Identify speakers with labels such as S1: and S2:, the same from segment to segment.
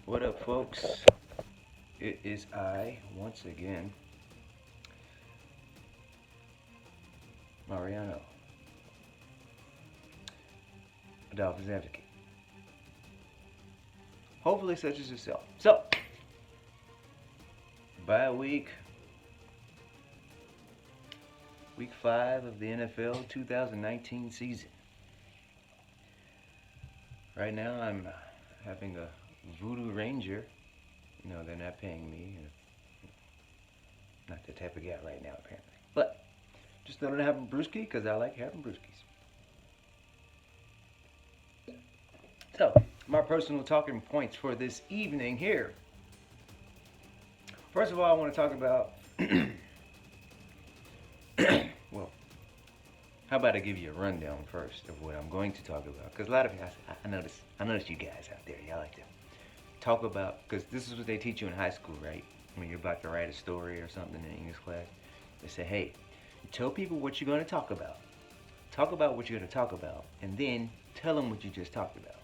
S1: What up, folks? It is I, once again, Mariano, a Dolphins advocate. Hopefully, such as yourself. So, bye week, week 5 of the NFL 2019 season. Right now, I'm having a Voodoo Ranger. No, they're not paying me. Not the type of guy right now, apparently. But just know that I have a brewski because I like having brewskis. So, my personal talking points for this evening here. First of all, I want to talk about. Well, how about I give you a rundown first of what I'm going to talk about? Because a lot of you, I notice you guys out there, y'all like to talk about, because this is what they teach you in high school, right? When you're about to write a story or something in English class, they say, hey, tell people what you're going to talk about. Talk about what you're going to talk about, and then tell them what you just talked about.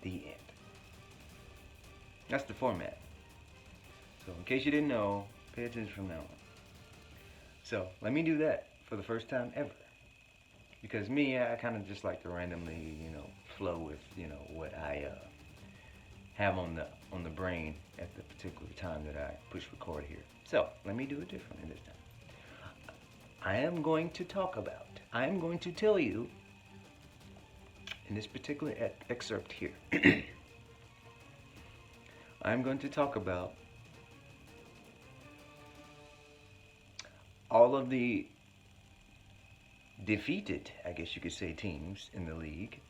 S1: The end. That's the format. So in case you didn't know, pay attention from now on. So let me do that for the first time ever. Because me, I kind of just like to randomly, flow with, what I have on the brain at the particular time that I push record here. So let me do it differently this time. I am going to tell you in this particular excerpt here. I'm going to talk about all of the defeated, I guess you could say, teams in the league,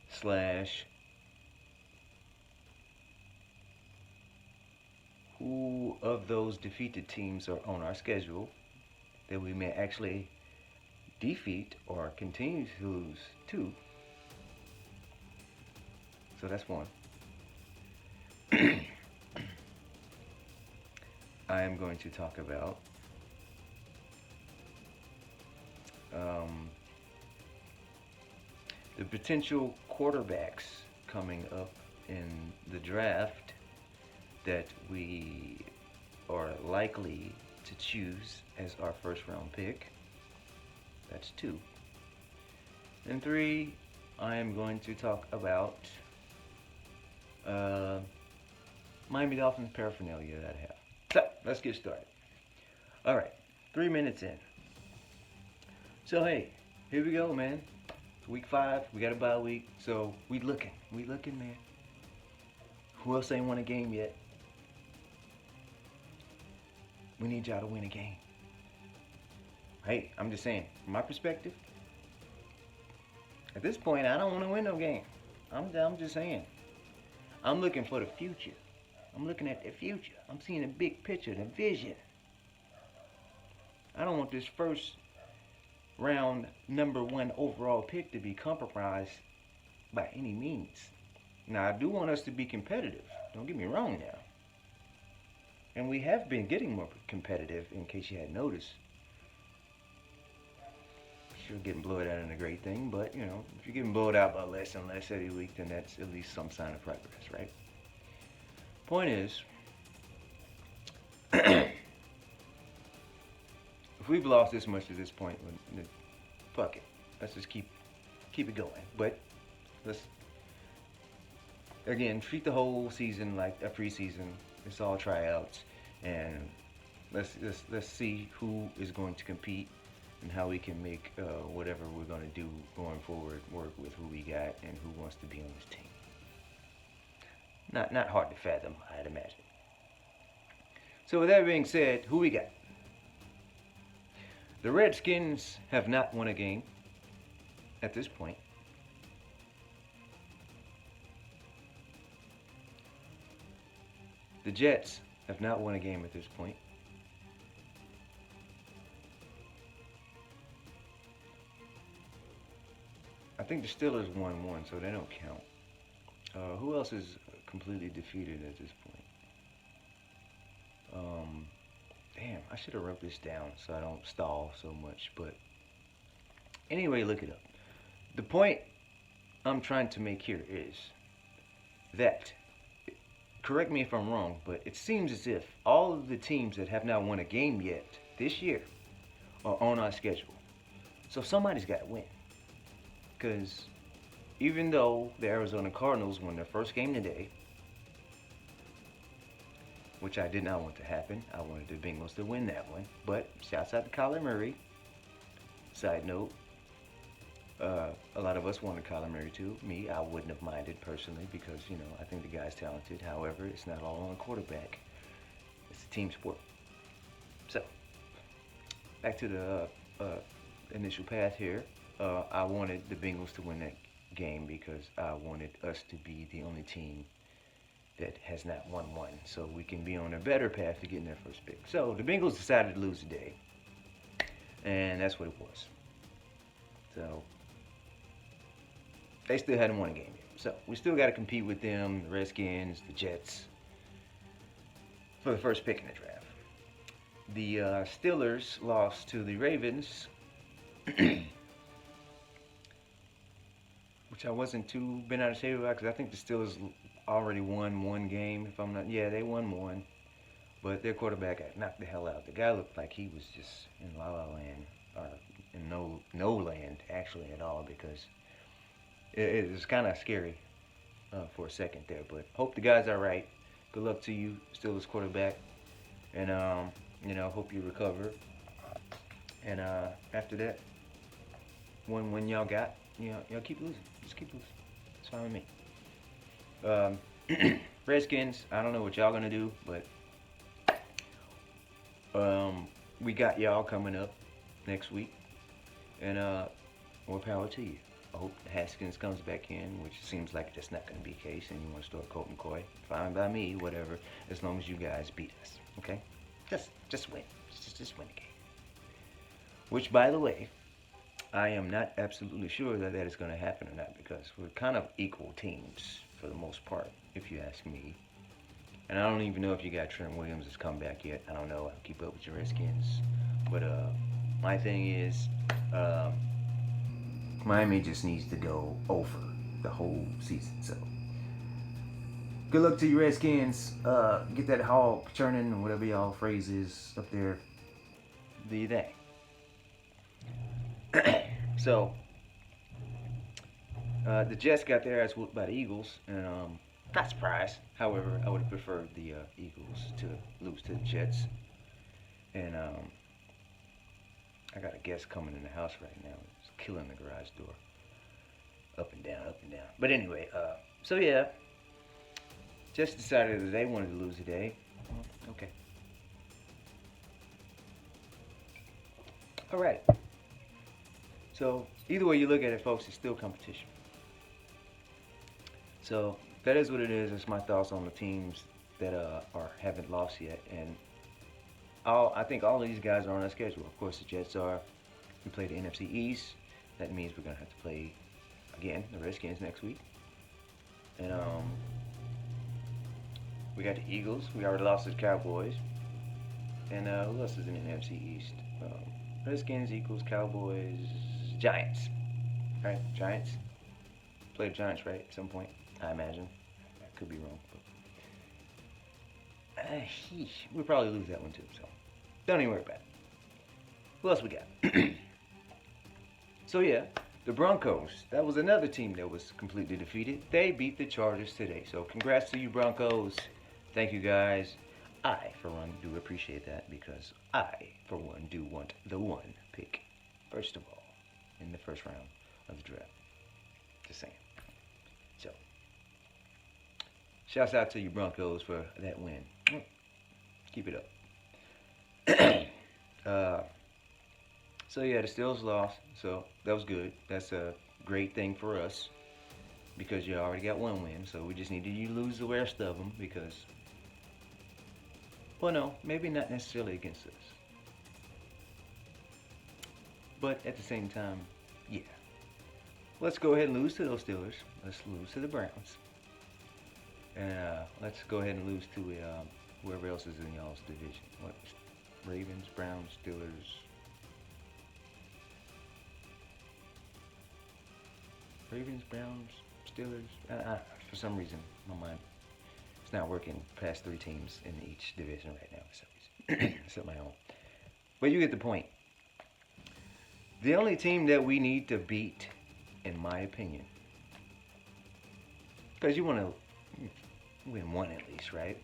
S1: slash who of those defeated teams are on our schedule that we may actually defeat or continue to lose to. So that's one. I am going to talk about the potential quarterbacks coming up in the draft that we are likely to choose as our first round pick. That's 2. And 3, I am going to talk about Miami Dolphins paraphernalia that I have. So, let's get started. Alright, 3 minutes in. So, hey, here we go, man. It's week 5, we got a bye week, so we looking, man. Who else ain't won a game yet? We need y'all to win a game. Hey, I'm just saying, from my perspective, at this point, I don't want to win no game. I'm just saying. I'm looking for the future. I'm looking at the future. I'm seeing a big picture, the vision. I don't want this first round number 1 overall pick to be compromised by any means. Now, I do want us to be competitive. Don't get me wrong now. And we have been getting more competitive, in case you hadn't noticed. Sure, getting blowed out isn't a great thing, but, if you're getting blowed out by less and less every week, then that's at least some sign of progress, right? Point is, if we've lost this much at this point, fuck it. Let's just keep it going. But let's, again, treat the whole season like a preseason. It's all tryouts, and let's see who is going to compete and how we can make whatever we're going to do going forward work with who we got and who wants to be on this team. Not hard to fathom, I'd imagine. So with that being said, who we got? The Redskins have not won a game at this point. The Jets have not won a game at this point. I think the Steelers won 1, so they don't count. Who else is completely defeated at this point? Damn, I should have wrote this down so I don't stall so much. But anyway, look it up. The point I'm trying to make here is that, correct me if I'm wrong, but it seems as if all of the teams that have not won a game yet this year are on our schedule. So somebody's got to win. Because even though the Arizona Cardinals won their first game today, which I did not want to happen, I wanted the Bengals to win that one. But shouts out to Kyler Murray. Side note, a lot of us wanted Kyler Murray too. Me, I wouldn't have minded personally because, I think the guy's talented. However, it's not all on the quarterback. It's a team sport. So, back to the initial path here. I wanted the Bengals to win that game because I wanted us to be the only team that has not won one, so we can be on a better path to getting their first pick. So the Bengals decided to lose today, and that's what it was. So they still hadn't won a game yet. So we still got to compete with them, the Redskins, the Jets, for the first pick in the draft. The Steelers lost to the Ravens, which I wasn't too bent out of shape about because I think the Steelers already won one game. If I'm not, yeah, they won one, but their quarterback got knocked the hell out. The guy looked like he was just in la la land, or in no land actually at all, because it was kind of scary for a second there. But hope the guy's all right. Good luck to you, Steelers quarterback, and hope you recover. And after that, one win y'all got, y'all keep losing. Just keep losing. It's fine with me. Redskins, I don't know what y'all gonna do, but we got y'all coming up next week, and more power to you. I hope Haskins comes back in, which seems like that's not gonna be the case, and you want to start Colt McCoy. Fine by me, whatever, as long as you guys beat us, okay? Just win. Just win the game. Which, by the way, I am not absolutely sure that is going to happen or not, because we're kind of equal teams for the most part, if you ask me. And I don't even know if you got Trent Williams has come back yet. I don't know. I'll keep up with your Redskins. But my thing is, Miami just needs to go over the whole season. So good luck to you Redskins. Get that hog churning, or whatever y'all phrase is up there. Do you think? So, the Jets got their ass whooped by the Eagles, and not surprised. However, I would have preferred the Eagles to lose to the Jets. And I got a guest coming in the house right now. It's killing the garage door. Up and down, up and down. But anyway, so yeah, Jets decided that they wanted to lose today. Okay. All right. So either way you look at it, folks, it's still competition. So that is what it is. It's my thoughts on the teams that haven't lost yet, and I think all of these guys are on our schedule. Of course, the Jets are. We play the NFC East. That means we're gonna have to play again the Redskins next week, and we got the Eagles. We already lost to the Cowboys, and who else is in the NFC East? Redskins, Eagles, Cowboys, Giants. Right? Giants. Play the Giants, right? At some point, I imagine. I could be wrong, but we'll probably lose that one too. So don't even worry about it. Who else we got? So yeah, the Broncos. That was another team that was completely defeated. They beat the Chargers today. So congrats to you, Broncos. Thank you, guys. I, for one, do appreciate that, because I, for one, do want the one pick, first of all, in the first round of the draft. Just saying. So, shouts out to you, Broncos, for that win. Keep it up. So yeah, the Steelers lost, so that was good. That's a great thing for us, because you already got one win, so we just needed you to lose the rest of them, because, well, no, maybe not necessarily against us, but at the same time, yeah. Let's go ahead and lose to those Steelers. Let's lose to the Browns, and let's go ahead and lose to whoever else is in y'all's division. What? Ravens, Browns, Steelers. Ravens, Browns, Steelers. For some reason, my mind is not working past 3 teams in each division right now for some reason, except my own. But you get the point. The only team that we need to beat, in my opinion, because you want to win one at least, right?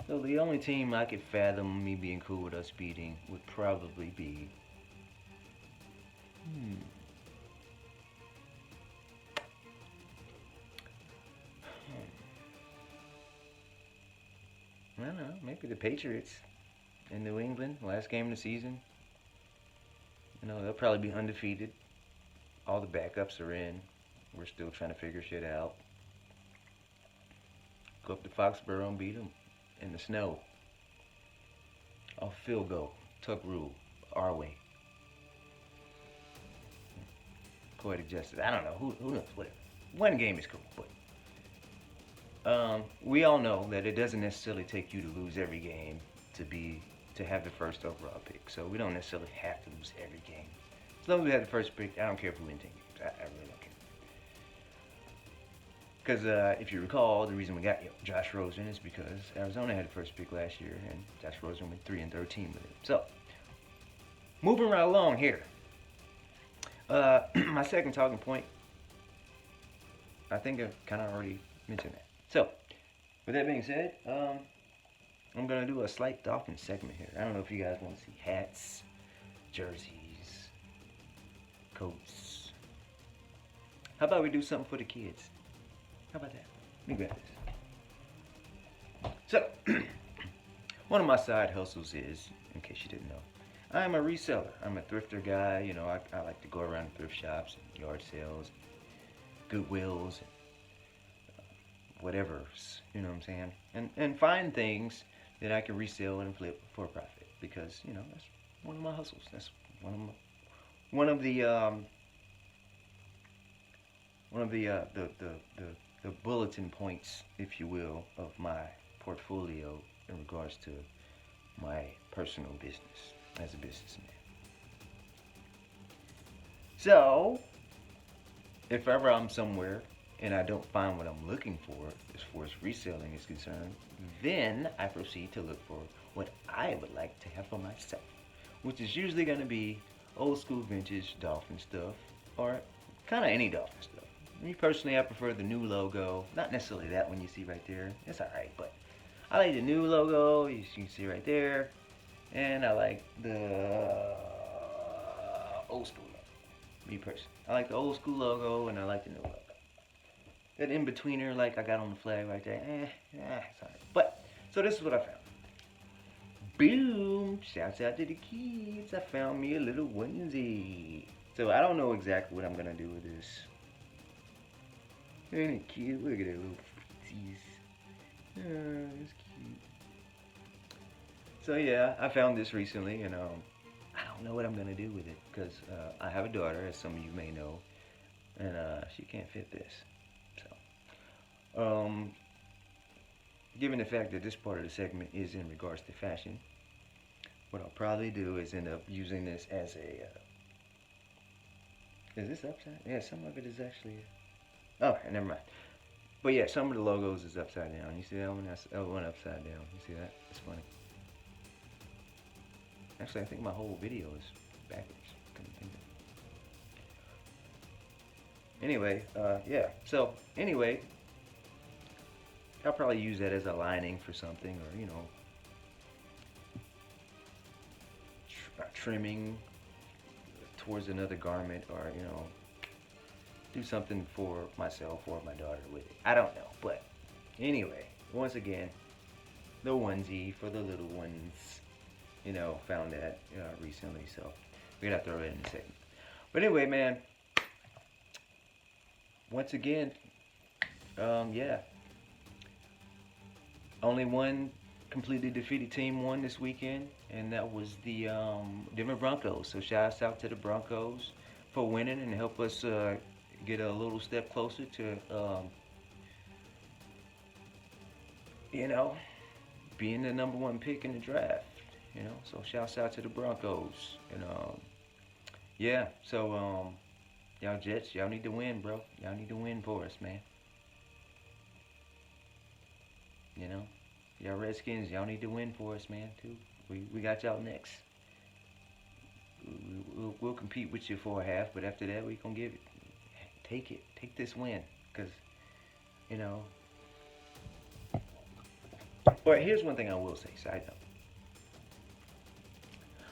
S1: So the only team I could fathom me being cool with us beating would probably be. I don't know. Maybe the Patriots in New England, last game of the season. They'll probably be undefeated. All the backups are in. We're still trying to figure shit out. Go up to Foxborough and beat them in the snow. Off field goal, tuck rule, our way. Poetic justice. I don't know. Who knows? Whatever. One game is cool, but we all know that it doesn't necessarily take you to lose every game to have the first overall pick. So we don't necessarily have to lose every game. As long as we have the first pick, I don't care if we win 10 games. I really don't care. Because if you recall, the reason we got Josh Rosen is because Arizona had the first pick last year, and Josh Rosen went 3-13 with it. So, moving right along here. My second talking point, I think I've kind of already mentioned that. So, with that being said, I'm going to do a slight Dolphins segment here. I don't know if you guys want to see hats, jerseys, coats. How about we do something for the kids? How about that? Let me grab this. So, one of my side hustles is, in case you didn't know, I'm a reseller. I'm a thrifter guy. I like to go around to thrift shops, and yard sales, Goodwills, whatever's, you know what I'm saying? And find things that I can resell and flip for a profit, because, that's one of my hustles. That's one of the bulletin points, if you will, of my portfolio in regards to my personal business as a businessman. So, if ever I'm somewhere and I don't find what I'm looking for as far as reselling is concerned, then I proceed to look for what I would like to have for myself, which is usually going to be old school vintage Dolphin stuff, or kind of any Dolphin stuff. Me personally, I prefer the new logo. Not necessarily that one you see right there. It's alright, but I like the new logo, you can see right there. And I like the old school logo. Me personally. I like the old school logo, and I like the new logo. That in-betweener, like I got on the flag right there, it's alright. But, so this is what I found. Boom! Shouts out to the kids. I found me a little onesie. So I don't know exactly what I'm going to do with this. Ain't it cute? Look at that little footsies. Oh, it's cute. So yeah, I found this recently, and I don't know what I'm gonna do with it, because I have a daughter, as some of you may know, and she can't fit this. So, given the fact that this part of the segment is in regards to fashion, what I'll probably do is end up using this as a. Is this upside? Yeah, some of it is actually. Oh, never mind. But yeah, some of the logos is upside down. You see that one? That's one upside down. You see that? It's funny. Actually, I think my whole video is backwards. Couldn't think of it. Anyway, yeah. So, anyway, I'll probably use that as a lining for something, or, trimming towards another garment, or, do something for myself or my daughter with it. I don't know, but anyway, once again, the onesie for the little ones. Found that recently, so we're gonna throw it in a second. But anyway, man, once again, yeah, only one completely defeated team won this weekend, and that was the Denver Broncos. So shouts out to the Broncos for winning and help us get a little step closer to, being the number one pick in the draft. So shouts out to the Broncos. And yeah, so y'all Jets, y'all need to win, bro. Y'all need to win for us, man. You know, y'all Redskins, y'all need to win for us, man. Too. We got y'all next. We'll compete with you for a half, but after that, we gonna give it. Take it. Take this win, cause you know. Or here's one thing I will say. Side note.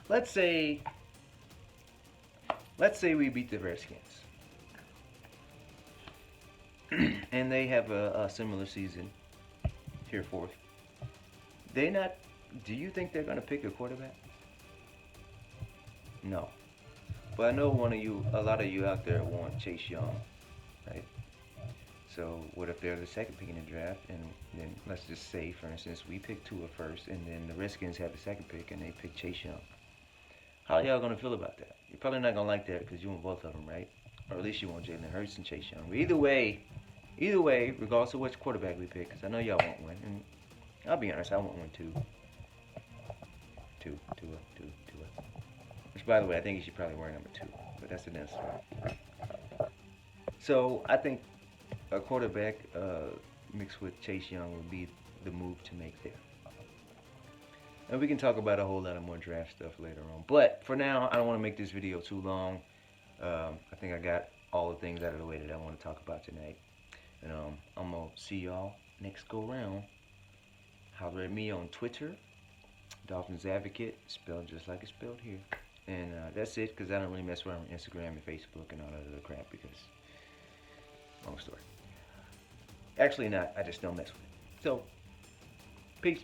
S1: Let's say, let's say we beat the Redskins, and they have a similar season here forth. They not. Do you think they're gonna pick a quarterback? No. But I know one of you, a lot of you out there want Chase Young, right? So what if they're the second pick in the draft, and then let's just say, for instance, we pick Tua first, and then the Redskins have the second pick, and they pick Chase Young. How are y'all gonna feel about that? You're probably not gonna like that because you want both of them, right? Or at least you want Jalen Hurts and Chase Young. But either way, regardless of which quarterback we pick, because I know y'all want one, and I'll be honest, I want one too. Tua. Which, by the way, I think he should probably wear number 2, but that's another story. So I think a quarterback mixed with Chase Young would be the move to make there. And we can talk about a whole lot of more draft stuff later on. But for now, I don't want to make this video too long. I think I got all the things out of the way that I want to talk about tonight. And I'm going to see y'all next go round. Holler at me on Twitter, Dolphins Advocate, spelled just like it's spelled here. And that's it, because I don't really mess around with Instagram and Facebook and all that other crap, because, long story. Actually not, I just don't mess with it. So, peace.